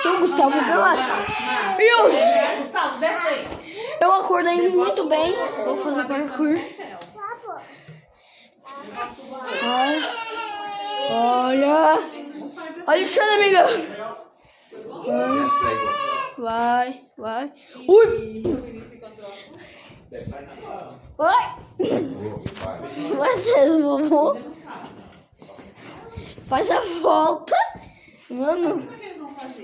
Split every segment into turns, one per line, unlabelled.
sou o Gustavo Galáctico. E hoje
Gustavo, desce aí.
eu acordei muito bem. Vou fazer parkour. Olha o chão, amiga. Vai. Ui. Vai. Vai, vovô. Faz a volta. Mano.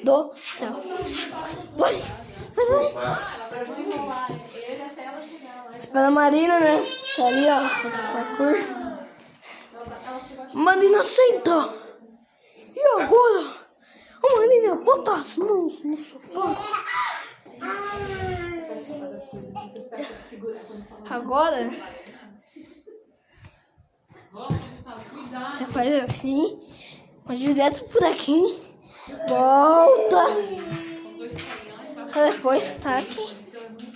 Do céu. Vai. Espera a Marina, né? Tá ali, ó. Fazer parkour. Marina, senta. E agora? A Marina bota as mãos no sofá. Agora você faz assim, vai direto por aqui, volta, depois taque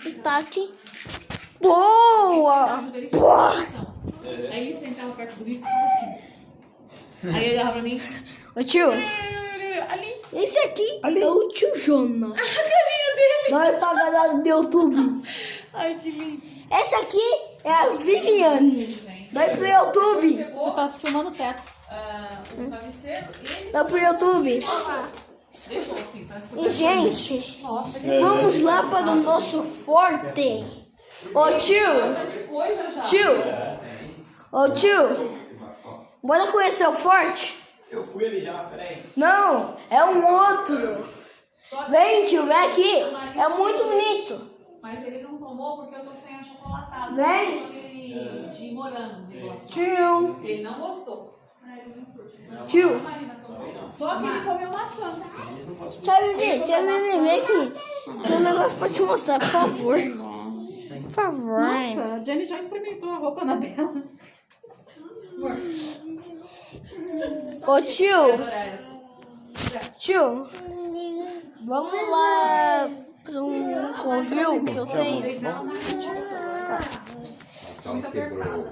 e taque. Boa! Boa!
Aí ele sentava perto do grito e ficava assim. Aí ele olhava pra mim.
Ô tio,
Ali.
esse aqui é o tio Jonas.
A carinha dele.
Vai pra galera do YouTube.
Ai, que lindo.
Essa aqui é a Viviane. Vai pro YouTube.
Você tá filmando o teto. O travesseiro e...
Vai pro YouTube.
Deixou assim, pra escutar.
E, gente,
Nossa, que
vamos lá para o nosso forte. Ô tio,
coisa já.
tio, bora conhecer o forte?
Eu fui ali já, peraí.
Não, é um outro. Vem, tio, vem aqui. É muito bonito.
Mas ele não tomou porque eu tô sem achocolatado.
Vem.
Aquele de morango, negócio.
Tio,
Ele não gostou.
tio.
Só que ele comeu maçã.
Tia Vivi, vem aqui. Tem um negócio pra te mostrar, por favor. Por favor.
Nossa, a Jenny já experimentou a roupa na Bela.
Ô tio, vamos lá para um covil que eu tenho. Tá.
Quebrou.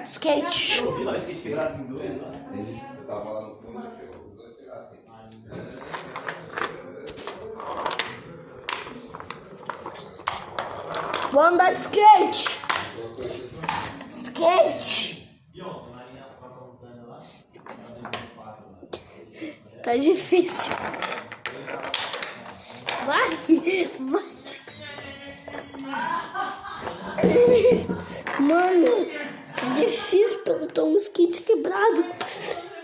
Skate.
Eu vi lá, skate quebrado em dois lá.
Eu tava lá no fundo, os dois pegaram assim.
Vou andar de skate. Skate. Tá difícil. Vai. Mano, é difícil porque eu tô um skate quebrado.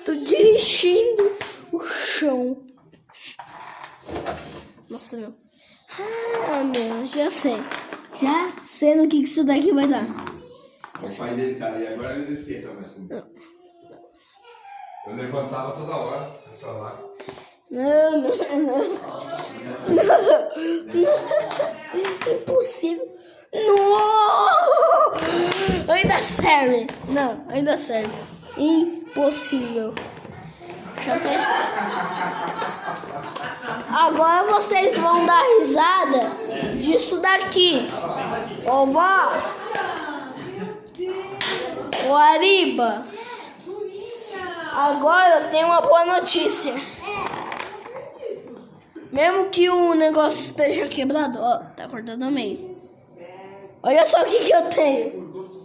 Tô dirigindo o chão. Nossa, meu. Meu, já sei. Já sei no que isso daqui vai dar.
O pai dele tá ali agora, ele não esquenta mais comigo. Eu levantava toda hora pra lá.
Não. Impossível. Não! Ainda serve. Não, ainda serve. Impossível. Já tem. Agora vocês vão dar risada disso daqui. Ô vó. Ô Ariba. Agora eu tenho uma boa notícia. Mesmo que o negócio esteja quebrado, ó, tá cortando no meio. Olha só o que eu tenho.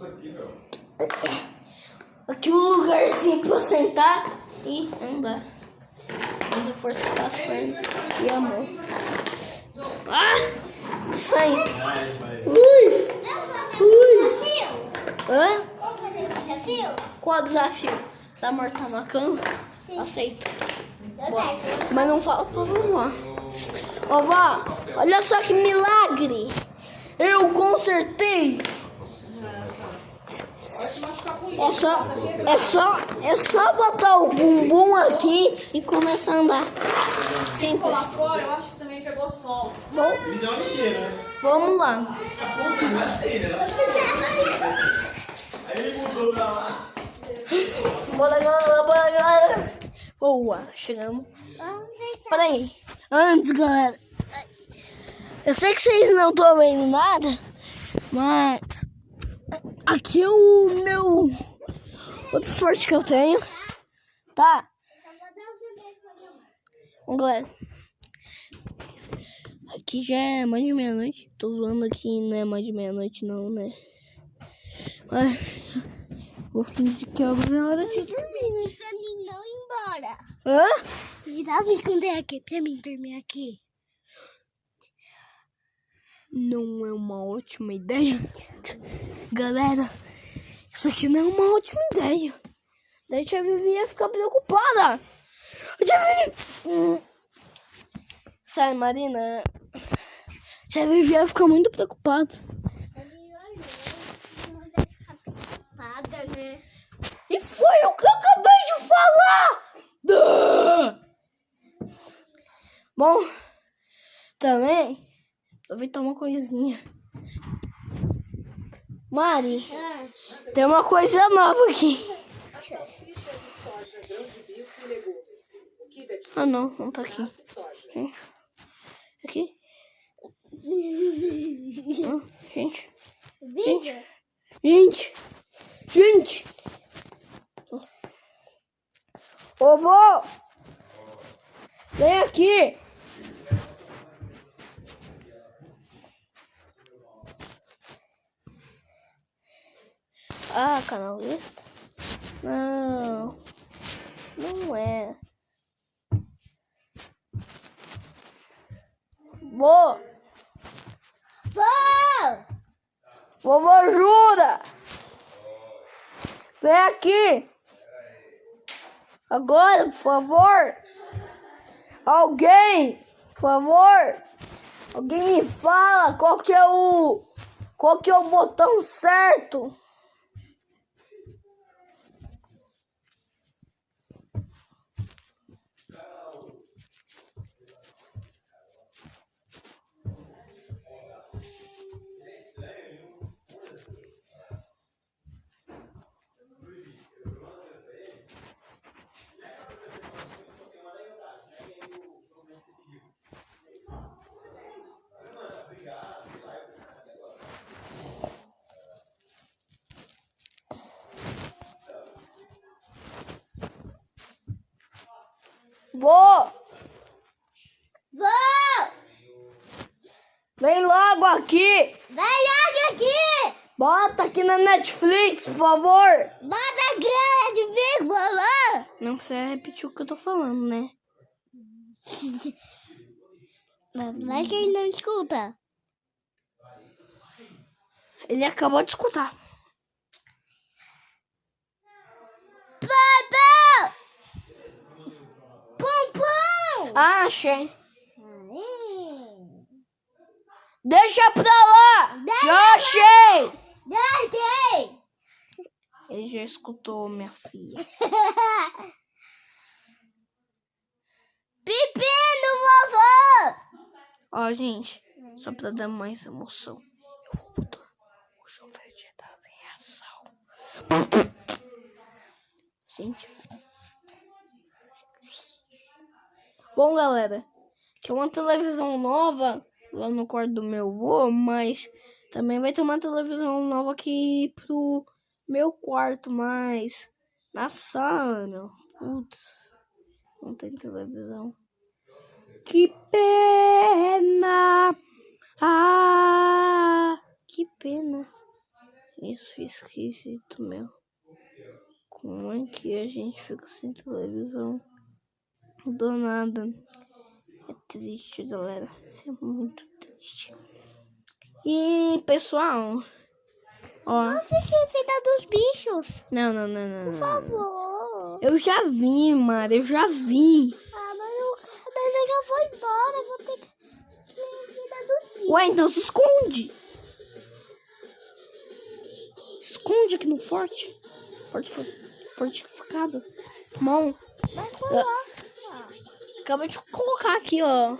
Aqui um lugarzinho pra eu sentar e andar. Fazer força com as pernas e a mão. Ah! Saindo. Ui! Hã?
Vamos fazer um desafio?
Qual desafio? Tá morta na cama?
Sim.
Aceito.
Deu certo.
Mas não fala pra vovó. Ó, vó, olha só que milagre. Eu consertei. É só botar o bumbum aqui e começar a andar. Simples.
Lá fora, eu acho que também pegou sol.
Bom,
Eles já inteiro, né?
vamos lá.
Aí ele mudou pra lá.
Bora, galera. Boa, chegamos. Peraí, antes, galera. Eu sei que vocês não estão vendo nada, mas aqui é o meu outro forte que eu tenho, tá? Bom, galera, Aqui já é mais de meia-noite. Tô zoando aqui, não é mais de meia-noite não, né? Mas vou fingir que agora é hora de dormir, né?
Pra mim não ir embora.
Hã?
E dá pra esconder aqui, pra mim dormir aqui.
Não é uma ótima ideia. Galera, isso aqui não é uma ótima ideia. Daí a tia Vivi ia ficar preocupada. A tia Vivi... Sério, Marina. A tia Vivi ia ficar muito preocupada.
Não vai ficar preocupada, né?
E foi o que eu acabei de falar! Bom, também, aproveitar uma coisinha. Mari, tem uma coisa nova aqui. Ah, não tá aqui. Aqui? Ah, gente.
Vídeo?
Gente! Ô, vô! Vem aqui! Ah, canalista? Não é. Vô! Vovô ajuda! Vem aqui! Agora, por favor! Alguém! Por favor! Alguém me fala qual que é o botão certo? Vô! Vem logo aqui!
Vai logo aqui!
Bota aqui na Netflix, por favor!
Bota a grana de bico, vovô!
Não precisa repetir o que eu tô falando, né?
Vai que ele não escuta.
Ele acabou de escutar.
Papão! Pum, pum!
Ah, achei. Deixa pra lá! Já achei!
Deixei!
Ele já escutou, minha filha.
Pipi no vovô!
Ó, gente, só pra dar mais emoção, eu vou botar o chofete da reação. Gente. Bom, galera, que é uma televisão nova lá no quarto do meu avô, mas também vai ter uma televisão nova aqui pro meu quarto, mas na sala, putz, não tem televisão. Que pena! Ah, que pena. Isso esquisito, meu. Como é que a gente fica sem televisão? Do nada. É triste, galera. É muito triste. E, pessoal, ó.
Você quer vida dos bichos?
Não.
Por favor.
Eu já vi, Mara, eu já vi.
Ah, mas eu já vou embora. Vou ter que ver vida dos bichos.
Ué, então se esconde. Esconde aqui no forte. Fortificado. Bom.
Vai colocar.
Acabei de colocar aqui, ó.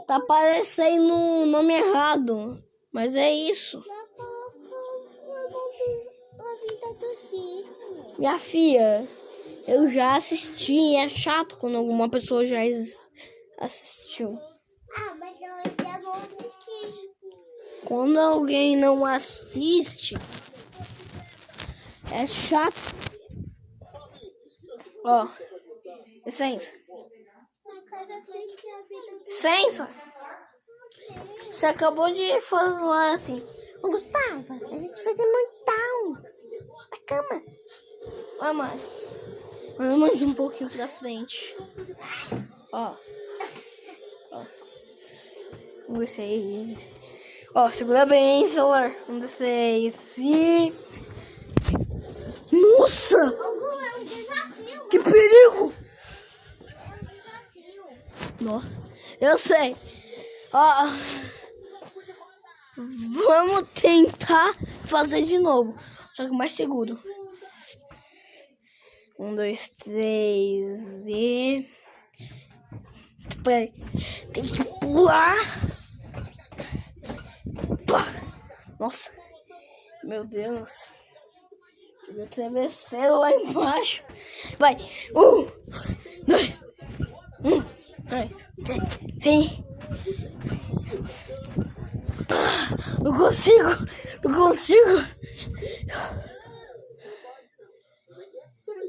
Tá aparecendo o nome errado. Mas é isso.
Vai colocar a vida dos bichos.
Minha filha, eu já assisti. É chato quando alguma pessoa já assistiu.
Ah, mas eu já não assisti.
Quando alguém não assiste, é chato. Ó, licença.
Na casa
Licença. Você acabou de falar assim. Ô, Gustavo, a gente vai ter mortal. A cama. Olha mais. Anda mais um pouquinho pra frente. Ó. Ó. 1, 2, 3. Ó, segura bem, celular. 1, 2, 3. E... Nossa!
Algum é um desafio.
Que perigo!
É um desafio.
Nossa, eu sei. Ó. Vamos tentar fazer de novo. Só que mais seguro. 1, 2, 3 e... Peraí. Tem que pular. Pá. Nossa. Meu Deus. Eu travesseiro lá embaixo. Vai. 1, 2, 3. Não consigo. Não consigo.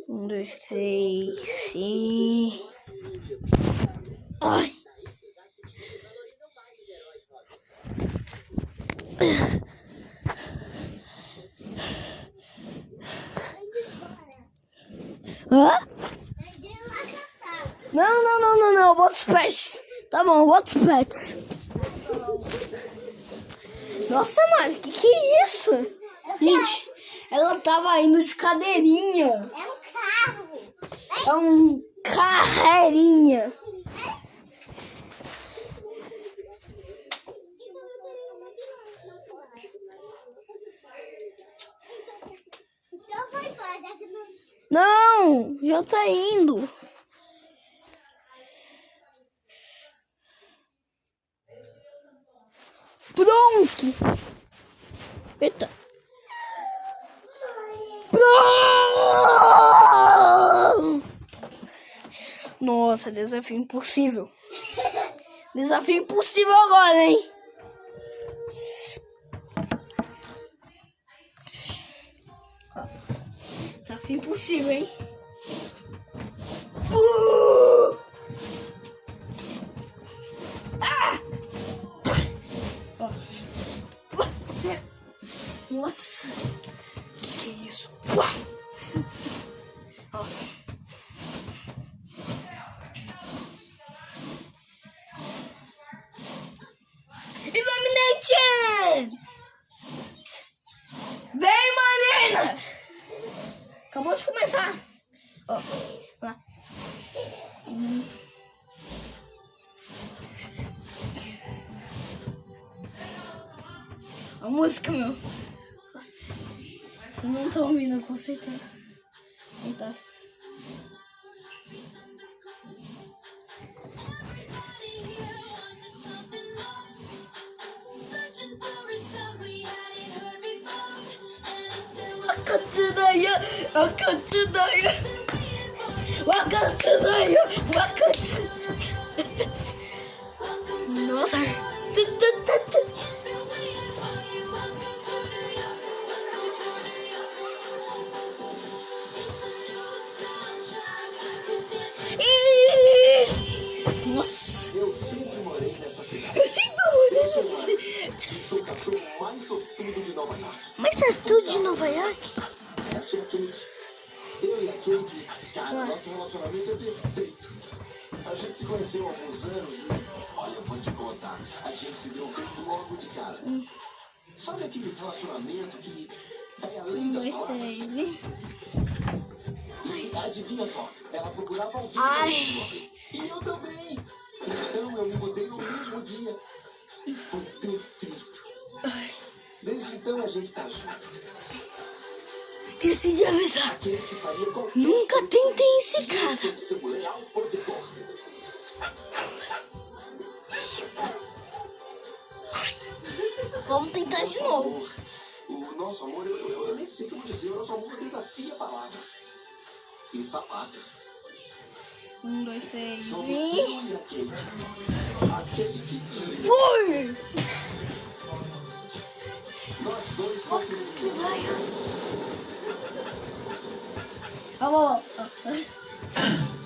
1, 2, 3 e... Ai. Hã? Não. Bota os pés. Tá bom, bota os pés. Nossa, mano, que é isso? Gente, ela tava indo de cadeirinha.
É um carro.
É um carreirinha.
Então vai embora.
Não, já tá indo. Pronto. Eita. Nossa, desafio impossível. Desafio impossível agora, hein? Desafio impossível, hein? Nossa, que é isso? Ó. Illumination! Vem, Marina! Acabou de começar. Ó, lá. A música, meu. Vocês não estão ouvindo, com certeza. Não tá. Nossa. Nossa.
Eu sempre morei nessa cidade. Sou o cachorro mais sortudo de Nova York.
Mas é tudo de Nova York?
Essa é a Kate. Eu e a Kate, cara, nosso relacionamento é perfeito. A gente se conheceu há alguns anos e, olha, eu vou te contar, a gente se deu bem logo de cara. Sabe aquele relacionamento que vai além das palavras? E adivinha só, ela procurava alguém pra e eu também. Então eu me mudei no mesmo dia e foi perfeito. Desde então a gente tá junto.
Esqueci de avisar.
A Kate faria qualquer
Nunca
coisa
tentei em casa.
de seu leal protetor.
Vamos tentar de novo.
O nosso amor, eu nem sei como dizer, o nosso amor desafia palavras e sapatos.
1, 2, 3
Somos
e...
eu e a Kate. A Kate.
Fui!
Nós dois concluímos.
Vamos.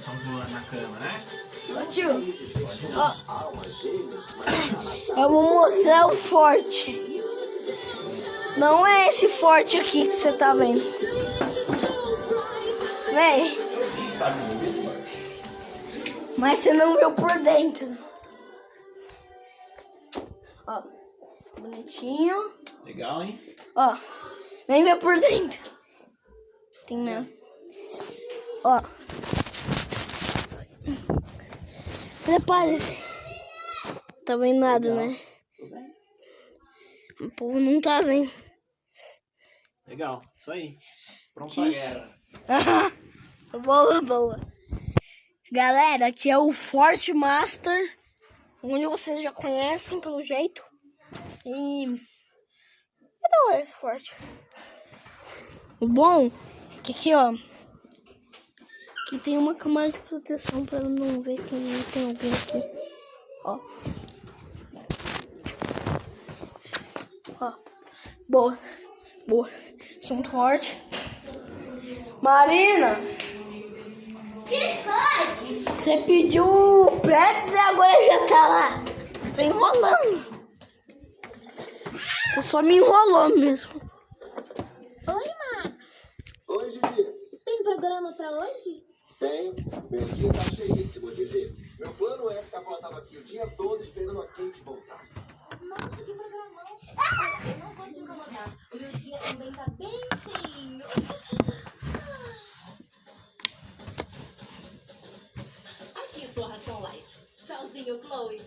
Vamos na cama, né?
tio. Ó. Eu vou mostrar o forte. Não é esse forte aqui que você tá vendo. Véi. Mas você não viu por dentro. Ó. Bonitinho.
Legal, hein?
Ó. Vem ver por dentro. Tem nada. Ó. Prepare-se. Tá vendo nada, né? O povo não tá vendo.
Legal, isso aí. Pronto pra guerra.
Boa, boa. Galera, aqui é o Forte Master, onde vocês já conhecem pelo jeito. E que da hora esse forte. O bom é que aqui, ó, aqui tem uma camada de proteção pra não ver que tem alguém aqui. Ó. Ó. Boa. Boa. Sou muito forte. Marina!
Que foi?
Você pediu o Pets e agora já tá lá. Tá enrolando. Você só me enrolou mesmo.
Oi, Max.
Oi, Gigi.
Tem programa pra hoje?
Tem. Meu dia tá cheíssimo, Gigi. Meu plano é ficar plantado aqui o dia todo esperando a Kate voltar.
Nossa, que programão. Olha, eu não vou te incomodar. O meu dia também tá bem cheinho.
Aqui sua ração light. Tchauzinho, Chloe.